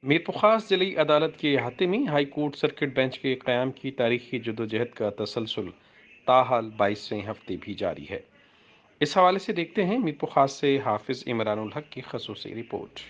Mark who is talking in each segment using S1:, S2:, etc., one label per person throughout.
S1: मीरपुर खास जिली अदालत के अहाते में हाई कोर्ट सर्किट बेंच के क़याम की तारीखी जद्दोजहद का तसलसल ताहाल 22वें हफ्ते भी जारी है। इस हवाले से देखते हैं मीरपुर खास से हाफिज इमरानुल हक की खसूसी रिपोर्ट।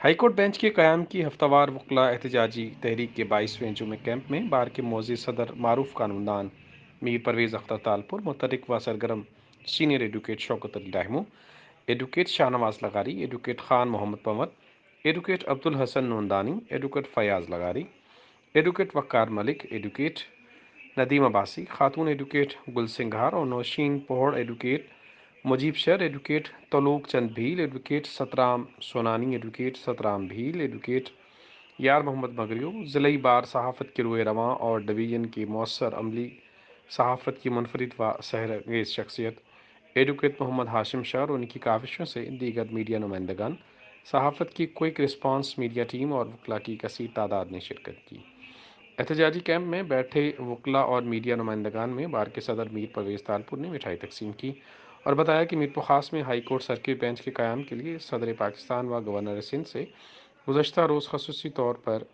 S1: हाई कोर्ट बेंच के क़याम की हफ्तावार वकला एहतजाजी तहरीक के 22वें जुमे कैंप में बार के मोअज़्ज़िज़ सदर मारूफ कानूनदान मीर परवेज़ अख्तर तालपुर मुतहरिक व सरगर्म senior advocate Shaukat Ali Rahmu, advocate Shahnawaz Lagari, advocate Khan Mohammad Pamat, advocate Abdul Hasan Noondani, advocate Fayaz Lagari, advocate Waqar Malik, advocate Nadeem Abbasi, खातून एडवोकेट गुल सिंघार और Nausheen Pohar, advocate Mujeeb Shar, advocate Taluk Chand Bheel, advocate Satram Sonani, advocate Satram Bheel, advocate Yar Mohammad मगरियो, ज़िले बार सहाफ़त के रोए रवां और डिवीज़न की मौसर अमली सहाफ़त की मुनफरिद व सहरंगेज़ शख्सियत एडवोकेट मोहम्मद हाशिम शाह और उनकी काविशों से दीगर मीडिया नुमाइंदगान, सहाफ़त की क्विक रिस्पांस मीडिया टीम और वकला की कसीर तादाद ने शिरकत की। एहतजाजी कैंप में बैठे वकला और मीडिया नुमाइंदगान में बार के सदर मीर परवेज़ तालपुर ने मिठाई तकसीम की और बताया कि मीरपुर खास में हाई कोर्ट सर्किट बेंच के क़याम के लिए सदर पाकिस्तान व गवर्नर सिंध से गुज़श्ता रोज़ खसूसी तौर पर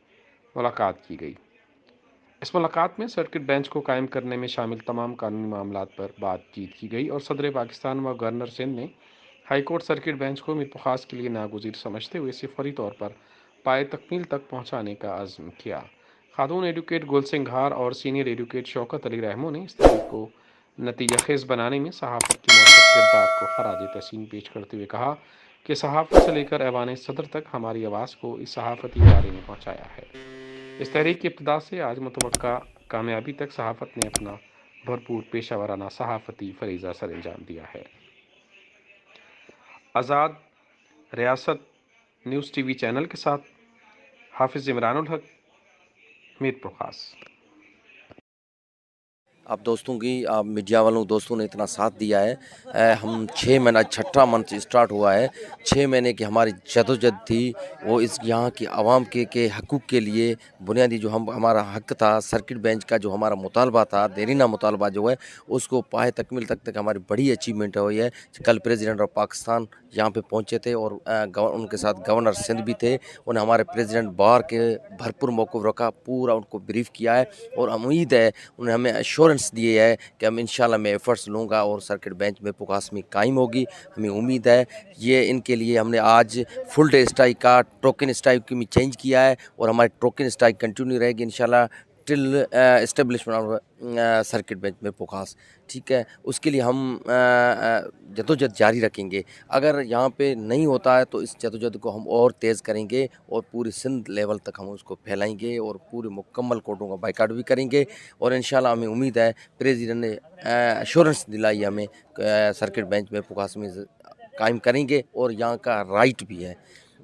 S1: मुलाकात की गई। इस मुलाकात में सर्किट बेंच को कायम करने में शामिल तमाम कानूनी मामलात पर बातचीत की गई और सदर पाकिस्तान व गवर्नर सिंध ने हाई कोर्ट सर्किट बेंच को मीरपुर खास के लिए नागुज़ीर समझते हुए इसे फौरी तौर पर पाए तकमील तक पहुँचाने का अज़्म किया। खातून एडवोकेट गुल सिंघार और सीनियर एडवोकेट शौकत अली रहमू ने इस तहरीक को नतीजा खेज बनाने में सहाफ़त के मौसर किरदार को खराज तहसीन पेश करते हुए कहा कि सहाफ़त से लेकर ऐवान सदर तक हमारी आवाज़ को इस सहाफ़ती इदारे ने पहुँचाया है। इस तहरीक की इब्तिदा से आज मुतवक्का कामयाबी तक सहाफ़त ने अपना भरपूर पेशा वराना सहाफ़ती फरीज़ा सर अंजाम दिया है। आज़ाद रियासत न्यूज़ टीवी चैनल के साथ हाफिज़ इमरानुल हक, मीरपुर खास।
S2: आप दोस्तों की आप मीडिया वालों दोस्तों ने इतना साथ दिया है। हम 6 महीना छठा मंथ स्टार्ट हुआ है। 6 महीने की हमारी जदोजहद थी, वो इस यहाँ की आवाम के हकूक़ के लिए बुनियादी जो हमारा हक था, सर्किट बेंच का जो हमारा मुतालबा था, देरीना मुतालबा जो है उसको पाए तकमील तक हमारी बड़ी अचीवमेंट हुई है। कल प्रेसिडेंट ऑफ पाकिस्तान यहाँ पे पहुँचे थे और उनके साथ गवर्नर सिंध भी थे। उन्हें हमारे प्रेसिडेंट बार के भरपूर मौक़िफ़ रखा, पूरा उनको ब्रीफ़ किया है और उम्मीद है उन्हें हमें एश्योरेंस दिए है कि हम इंशाल्लाह मैं एफ़र्ट्स लूँगा और सर्किट बेंच में पुकासमी कायम होगी। हमें उम्मीद है ये इनके लिए हमने आज फुल डे स्ट्राइक का टोकन स्ट्राइक की चेंज किया है और हमारी टोकन स्ट्राइक कंटिन्यू रहेगी इंशाल्लाह till establishment of circuit bench में पुकास। ठीक है, उसके लिए हम जदोजहद जारी रखेंगे। अगर यहाँ पे नहीं होता है तो इस जदोजहद को हम और तेज़ करेंगे और पूरी सिंध लेवल तक हम उसको फैलाएंगे और पूरे मुकम्मल कोर्टों का बाइकाट भी करेंगे और इंशाल्लाह हमें उम्मीद है प्रेसिडेंट ने एश्योरेंस दिलाई हमें सर्किट बेंच में पुकासमी कायम करेंगे और यहाँ का राइट भी है।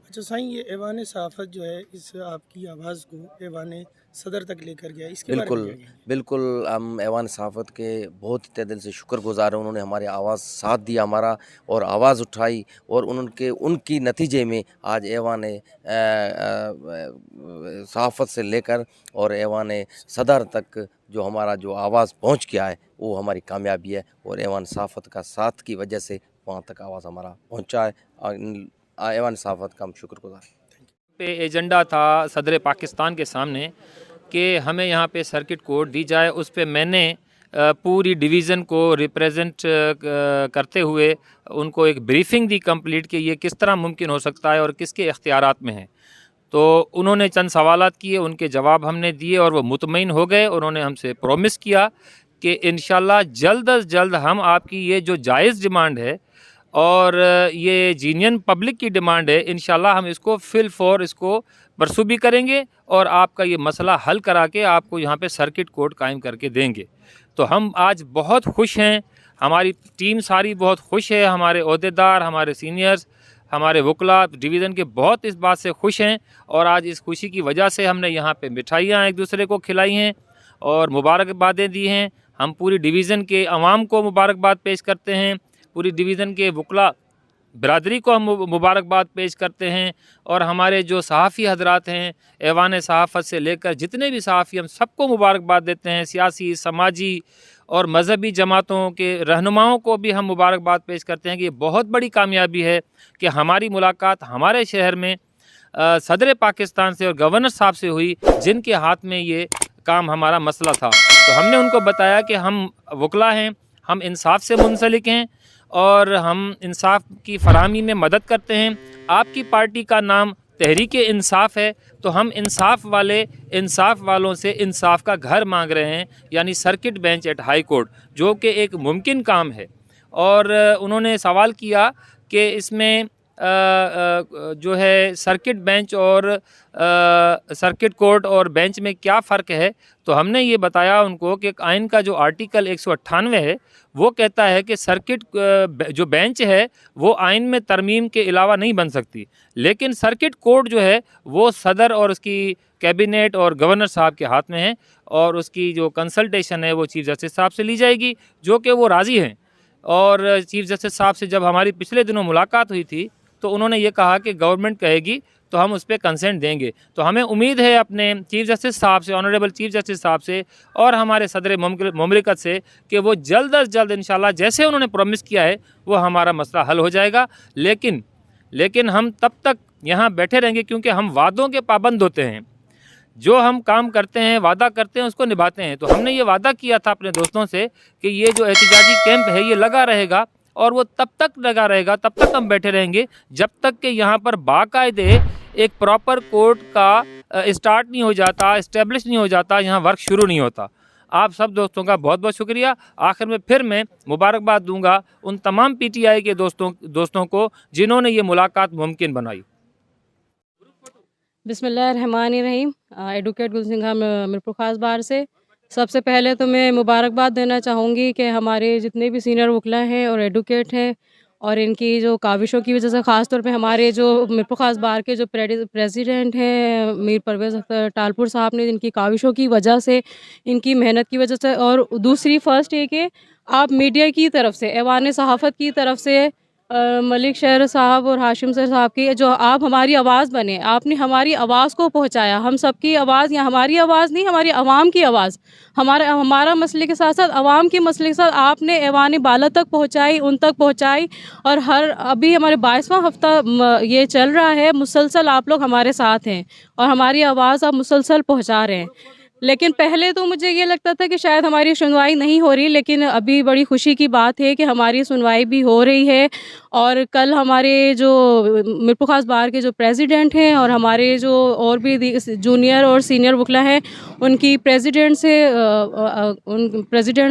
S3: अच्छा साईं, ये ऐवान सहाफ़त जो है इस आपकी आवाज़ को ऐवान सदर तक लेकर गया, इसके बारे में क्या
S2: बिल्कुल,
S3: कहेंगे?
S2: बिल्कुल हम ऐवान सहाफ़त के बहुत तहे दिल से शुक्रगुज़ार हैं। उन्होंने हमारी आवाज़ साथ दिया हमारा और आवाज़ उठाई और उनकी नतीजे में आज ऐवान सहाफ़त से लेकर और ऐवान सदर तक जो हमारा जो आवाज़ पहुँच गया है वो हमारी कामयाबी है और ऐवान सहाफ़त का साथ की वजह से वहाँ तक आवाज़ हमारा पहुँचा है। ऐवान सहाफ़त का हम शुक्रगुज़ार हैं।
S4: पे एजेंडा था सदर पाकिस्तान के सामने कि हमें यहाँ पे सर्किट कोर्ट दी जाए। उस पे मैंने पूरी डिवीज़न को रिप्रेजेंट करते हुए उनको एक ब्रीफिंग दी कंप्लीट कि ये किस तरह मुमकिन हो सकता है और किसके इख्तियारात में है। तो उन्होंने चंद सवालात किए, उनके जवाब हमने दिए और वो मुतमईन हो गए। उन्होंने हमसे प्रॉमिस किया कि इंशाल्लाह जल्द अज़ जल्द हम आपकी ये जो जायज़ डिमांड है और ये जीनियन पब्लिक की डिमांड है, इंशाल्लाह हम इसको फिल फॉर इसको परसू भी करेंगे और आपका ये मसला हल करा के आपको यहाँ पे सर्किट कोर्ट कायम करके देंगे। तो हम आज बहुत खुश हैं, हमारी टीम सारी बहुत खुश है, हमारे ओहदेदार, हमारे सीनियर्स, हमारे वकला डिवीज़न के बहुत इस बात से खुश हैं और आज इस खुशी की वजह से हमने यहाँ पे मिठाइयाँ एक दूसरे को खिलाई हैं और मुबारकबादें दी हैं। हम पूरी डिवीज़न के अवाम को मुबारकबाद पेश करते हैं, पूरी डिवीज़न के वकला बरादरी को हम मुबारकबाद पेश करते हैं और हमारे जो सहाफ़ी हजरात हैं ऐवान सहाफ़त से लेकर जितने भी सहाफ़ी, हम सबको मुबारकबाद देते हैं। सियासी, समाजी और मज़हबी जमातों के रहनुमाओं को भी हम मुबारकबाद पेश करते हैं कि ये बहुत बड़ी कामयाबी है कि हमारी मुलाकात हमारे शहर में सदर पाकिस्तान से और गवर्नर साहब से हुई, जिनके हाथ में ये काम हमारा मसला था। तो हमने उनको बताया कि हम वकला हैं, हम इंसाफ से मुंसलिक हैं और हम इंसाफ की फराहमी में मदद करते हैं। आपकी पार्टी का नाम तहरीक इंसाफ है, तो हम इंसाफ वालों से इंसाफ का घर मांग रहे हैं, यानी circuit bench at high court, जो कि एक मुमकिन काम है। और उन्होंने सवाल किया कि इसमें जो है सर्किट बेंच और सर्किट कोर्ट और बेंच में क्या फ़र्क है। तो हमने ये बताया उनको कि आइन का जो आर्टिकल 198 है वो कहता है कि सर्किट जो बेंच है वो आइन में तरमीम के अलावा नहीं बन सकती, लेकिन सर्किट कोर्ट जो है वो सदर और उसकी कैबिनेट और गवर्नर साहब के हाथ में है, और उसकी जो कंसल्टेशन है वो चीफ़ जस्टिस साहब से ली जाएगी, जो कि वो राज़ी हैं। और चीफ़ जस्टिस साहब से जब हमारी पिछले दिनों मुलाकात हुई थी तो उन्होंने ये कहा कि गवर्नमेंट कहेगी तो हम उस पर कंसेंट देंगे। तो हमें उम्मीद है अपने चीफ़ जस्टिस साहब से, ऑनरेबल चीफ़ जस्टिस साहब से और हमारे सदर मुमलिकत से कि वो जल्द अज जल्द इंशाल्लाह जैसे उन्होंने प्रॉमिस किया है वो हमारा मसला हल हो जाएगा। लेकिन हम तब तक यहाँ बैठे रहेंगे क्योंकि हम वादों के पाबंद होते हैं। जो हम काम करते हैं, वादा करते हैं, उसको निभाते हैं। तो हमने ये वादा किया था अपने दोस्तों से कि ये जो एहतिजाजी कैंप है ये लगा रहेगा, और वो तब तक लगा रहेगा, तब तक हम बैठे रहेंगे जब तक कि यहाँ पर बाकायदे एक प्रॉपर कोर्ट का स्टार्ट नहीं हो जाता, इस्टेब्लिश नहीं हो जाता, यहाँ वर्क शुरू नहीं होता। आप सब दोस्तों का बहुत बहुत शुक्रिया। आखिर में फिर मैं मुबारकबाद दूंगा उन तमाम PTI के दोस्तों को जिन्होंने ये मुलाकात मुमकिन बनाई।
S5: बिस्मिल्लाहिर्रहमानिर्रहीम। एडवोकेट गुलसिंघा मीरपुर खास बार से। सबसे पहले तो मैं मुबारकबाद देना चाहूँगी कि हमारे जितने भी सीनियर वकला हैं और एडवोकेट हैं और इनकी जो काविशों की वजह से, ख़ास तौर पे हमारे जो मीरपुर खास बार के जो प्रेसिडेंट हैं मीर परवेज़ अख्तर टालपुर साहब ने, इनकी काविशों की वजह से, इनकी मेहनत की वजह से, और दूसरी फ़र्स्ट ये कि आप मीडिया की तरफ से, ऐवान सहाफ़त की तरफ से मलिक शहर साहब और हाशिम सर साहब की, जो आप हमारी आवाज़ बने, आपने हमारी आवाज़ को पहुंचाया। हम सबकी आवाज़, या हमारी आवाज़ नहीं, हमारी आवाम की आवाज़, हमारा मसले के साथ साथ आवाम के मसले के साथ आपने ऐवान बाला तक पहुंचाई, उन तक पहुंचाई। और अभी हमारे 22वां हफ्ता ये चल रहा है, मुसलसल आप लोग हमारे साथ हैं और हमारी आवाज़ आप मुसलसल पहुँचा रहे हैं। लेकिन पहले तो मुझे ये लगता था कि शायद हमारी सुनवाई नहीं हो रही, लेकिन अभी बड़ी खुशी की बात है कि हमारी सुनवाई भी हो रही है। और कल हमारे जो मीरपुर खास बार के जो प्रेसिडेंट हैं और हमारे जो और भी जूनियर और सीनियर वकला हैं, उनकी प्रेसिडेंट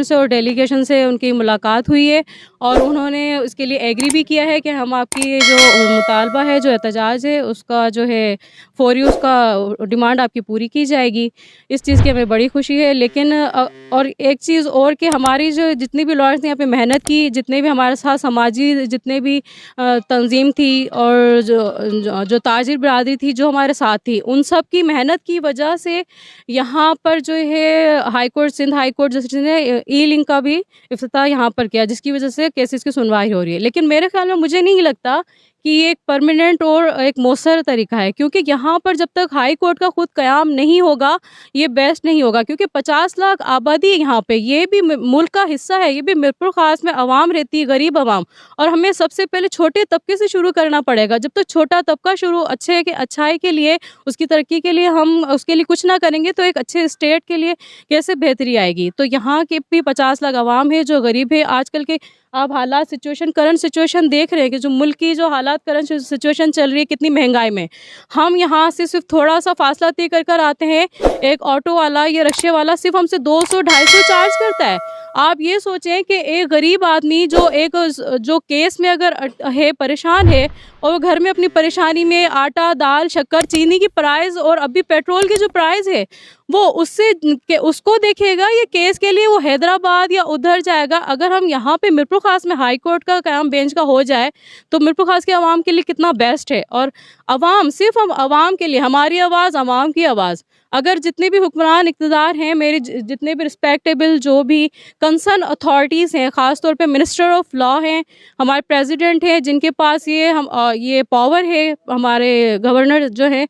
S5: से और डेलीगेशन से उनकी मुलाकात हुई है, और उन्होंने उसके लिए एग्री भी किया है कि हम आपकी जो मुतालबा है, जो एहतजाज है, उसका जो है फौरी उसका डिमांड आपकी पूरी की जाएगी। इस चीज़ की हमें बड़ी खुशी है। लेकिन और एक चीज़ और कि हमारी जो जितनी भी लॉयर्स ने यहाँ पे मेहनत की, जितने भी हमारे साथ समाजी जितने भी तंजीम थी और जो ताजिर बिरादरी थी जो हमारे साथ थी, उन सब की मेहनत की वजह से यहाँ पर जो है high court, Sindh high court justice ने ई-लिंक का भी इफ्तिताह यहाँ पर किया, जिसकी वजह से केसेस की सुनवाई हो रही है। लेकिन मेरे ख्याल में, मुझे नहीं लगता कि ये एक परमानेंट और एक मौसर तरीका है, क्योंकि यहाँ पर जब तक हाई कोर्ट का खुद क़याम नहीं होगा ये बेस्ट नहीं होगा। क्योंकि 50 लाख आबादी यहाँ पे, ये भी मुल्क का हिस्सा है, ये भी मीरपुर खास में आवाम रहती है, गरीब आवाम, और हमें सबसे पहले छोटे तबके से शुरू करना पड़ेगा। जब तक छोटा तबका शुरू अच्छाई के लिए, उसकी तरक्की के लिए हम उसके लिए कुछ ना करेंगे तो एक अच्छे स्टेट के लिए कैसे बेहतरी आएगी। तो यहाँ के भी 50 लाख आवाम है जो गरीब है। आजकल के आप हालात, करंट सिचुएशन देख रहे हैं कि जो मुल्क की जो हालात, करंट सिचुएशन चल रही है, कितनी महंगाई में, हम यहाँ से सिर्फ थोड़ा सा फासला तय कर आते हैं, एक ऑटो वाला या रिक्शे वाला सिर्फ हमसे 200-250 चार्ज करता है। आप ये सोचें कि एक गरीब आदमी जो केस में अगर है, परेशान है, और वो घर में अपनी परेशानी में आटा, दाल, शक्कर, चीनी की प्राइस और अभी पेट्रोल की जो प्राइस है वो उसको देखेगा, ये केस के लिए वो हैदराबाद या उधर जाएगा। अगर हम यहाँ पे मीरपुर खास में हाई कोर्ट का क़याम बेंच का हो जाए तो मीरपुर खास के आवाम के लिए कितना बेस्ट है। और आवाम, सिर्फ हम आवाम के लिए, हमारी आवाज़, आवाम की आवाज़, अगर जितने भी हुक्मरान इक़्तिदार हैं, मेरे जितने भी रिस्पेक्टेबल जो भी कंसर्न अथॉरिटीज़ हैं, ख़ास तौर पे मिनिस्टर ऑफ लॉ हैं, हमारे प्रेसिडेंट हैं जिनके पास ये पावर है, हमारे गवर्नर जो हैं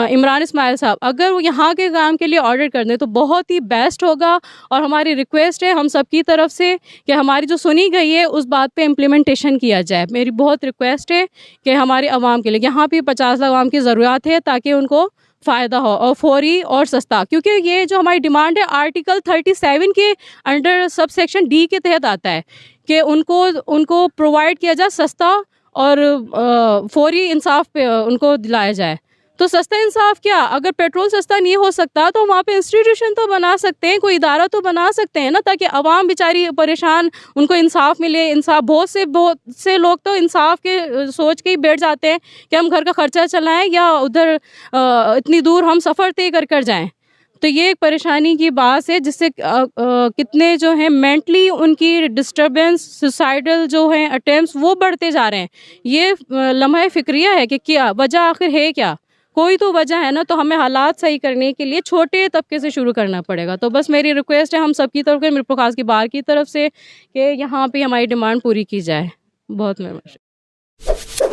S5: इमरान इस्माइल साहब, अगर वो यहाँ के काम के लिए ऑर्डर कर दें तो बहुत ही बेस्ट होगा। और हमारी रिक्वेस्ट है हम सब की तरफ से कि हमारी जो सुनी गई चाहिए उस बात पे इम्प्लीमेंटेशन किया जाए। मेरी बहुत रिक्वेस्ट है कि हमारे अवाम के लिए यहाँ भी 50 लाख अवाम की ज़रूरत है ताकि उनको फ़ायदा हो और फौरी और सस्ता, क्योंकि ये जो हमारी डिमांड है आर्टिकल 37 के अंडर सब सेक्शन डी के तहत आता है कि उनको प्रोवाइड किया जाए सस्ता और फौरी इंसाफ पे उनको दिलाया जाए। तो सस्ता इंसाफ क्या, अगर पेट्रोल सस्ता नहीं हो सकता तो वहाँ पे इंस्टीट्यूशन तो बना सकते हैं, कोई इदारा तो बना सकते हैं ना, ताकि आवाम बेचारी परेशान, उनको इंसाफ मिले। इंसाफ बहुत से लोग तो इंसाफ के सोच के ही बैठ जाते हैं कि हम घर का खर्चा चलाएं या उधर इतनी दूर हम सफ़र तय कर जाएं। तो ये एक परेशानी की बात है जिससे कितने जो हैं मेंटली उनकी डिस्टर्बेंस, सुसाइडल जो हैं अटेम्प्ट्स वो बढ़ते जा रहे हैं। ये लम्हा फ़िक्रिया है कि क्या वजह आखिर है, क्या कोई तो वजह है ना। तो हमें हालात सही करने के लिए छोटे तबके से शुरू करना पड़ेगा। तो बस मेरी रिक्वेस्ट है हम सब की तरफ से, मीरपुर खास की बार की तरफ से, कि यहाँ पे हमारी डिमांड पूरी की जाए। बहुत मेहरबानी।